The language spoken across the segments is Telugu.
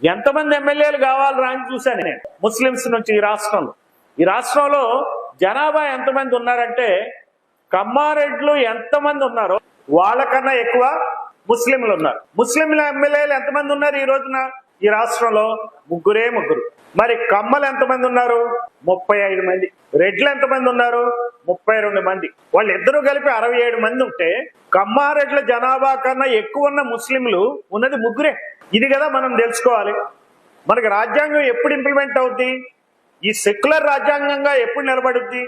ఎంతమంది ఎమ్మెల్యేలు కావాలరా అని చూశాను నేను ముస్లిమ్స్ నుంచి ఈ రాష్ట్రంలో జనాభా ఎంతమంది ఉన్నారంటే కమ్మారెడ్లు ఎంతమంది ఉన్నారో వాళ్ళకన్నా ఎక్కువ ముస్లింలు ఉన్నారు. ముస్లింల ఎమ్మెల్యేలు ఎంతమంది ఉన్నారు ఈ రోజున ఈ రాష్ట్రంలో? ముగ్గురు. మరి కమ్మలు ఎంతమంది ఉన్నారు? 35 మంది. రెడ్లు ఎంతమంది ఉన్నారు? 32 మంది. వాళ్ళిద్దరూ కలిపి 67 మంది ఉంటే కమ్మారెడ్ల జనాభా కన్నా ఎక్కువ ఉన్న ముస్లింలు ఉన్నది ముగ్గురే. ఇది కదా మనం తెలుసుకోవాలి. మనకి రాజ్యాంగం ఎప్పుడు ఇంప్లిమెంట్ అవుద్ది? ఈ సెక్యులర్ రాజ్యాంగంగా ఎప్పుడు నిలబడుద్ది?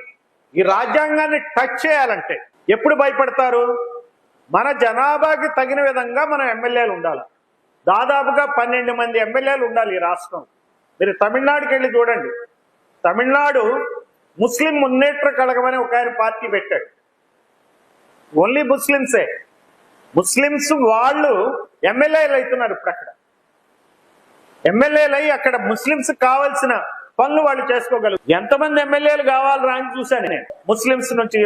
ఈ రాజ్యాంగాన్ని టచ్ చేయాలంటే ఎప్పుడు భయపడతారు? మన జనాభాకి తగిన విధంగా మన ఎమ్మెల్యేలు ఉండాలి. దాదాపుగా 12 మంది ఎమ్మెల్యేలు ఉండాలి ఈ రాష్ట్రం. మీరు తమిళనాడుకి వెళ్ళి చూడండి. తమిళనాడు ముస్లిం మున్నేట్ర కళగమని ఒక ఆయన పార్టీ పెట్టాడు. ఓన్లీ ముస్లింసే. ముస్లింస్ వాళ్ళు ఎమ్మెల్యేలు అవుతున్నారు. ఇప్పుడు అక్కడ ఎమ్మెల్యేలు అయ్యి అక్కడ ముస్లింస్ కావాల్సిన పనులు వాళ్ళు చేసుకోగలరు. ఎంతమంది ఎమ్మెల్యేలు కావాలరా అని చూశాను నేను ముస్లింస్ నుంచి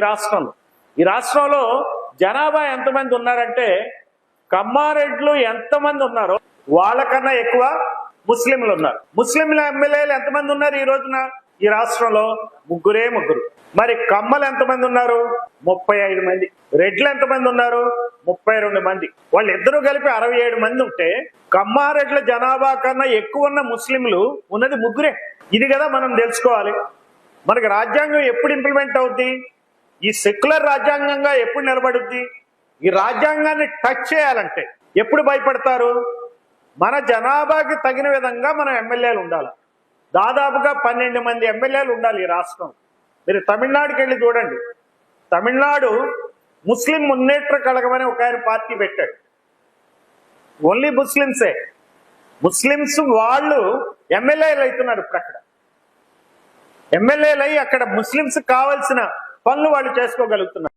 ఈ రాష్ట్రంలో జనాభా ఎంతమంది ఉన్నారంటే కమ్మారెడ్లు ఎంతమంది ఉన్నారో వాళ్ళకన్నా ఎక్కువ ముస్లింలు ఉన్నారు. ముస్లింల ఎమ్మెల్యేలు ఎంతమంది ఉన్నారు ఈ రోజున ఈ రాష్ట్రంలో? ముగ్గురు. మరి కమ్మలు ఎంతమంది ఉన్నారు? 35 మంది. రెడ్లు ఎంతమంది ఉన్నారు? 32 మంది. వాళ్ళిద్దరూ కలిపి 67 మంది ఉంటే కమ్మారెడ్ల జనాభా కన్నా ఎక్కువ ఉన్న ముస్లింలు ఉన్నది ముగ్గురే. ఇది కదా మనం తెలుసుకోవాలి. మనకి రాజ్యాంగం ఎప్పుడు ఇంప్లిమెంట్ అవుద్ది? ఈ సెక్యులర్ రాజ్యాంగంగా ఎప్పుడు నిలబడుద్ది? ఈ రాజ్యాంగాన్ని టచ్ చేయాలంటే ఎప్పుడు భయపడతారు? మన జనాభాకి తగిన విధంగా మన ఎమ్మెల్యేలు ఉండాలి. దాదాపుగా 12 మంది ఎమ్మెల్యేలు ఉండాలి ఈ రాష్ట్రం. మీరు తమిళనాడుకి వెళ్ళి చూడండి. తమిళనాడు ముస్లిం మున్నేట్ర కళగమని ఒక ఆయన పార్టీ పెట్టాడు. ఓన్లీ ముస్లింసే. ముస్లింస్ వాళ్ళు ఎమ్మెల్యేలు అవుతున్నారు. ఇప్పుడు అక్కడ ఎమ్మెల్యేలు అయ్యి అక్కడ ముస్లింస్ కావాల్సిన పనులు వాళ్ళు చేసుకోగలుగుతున్నారు.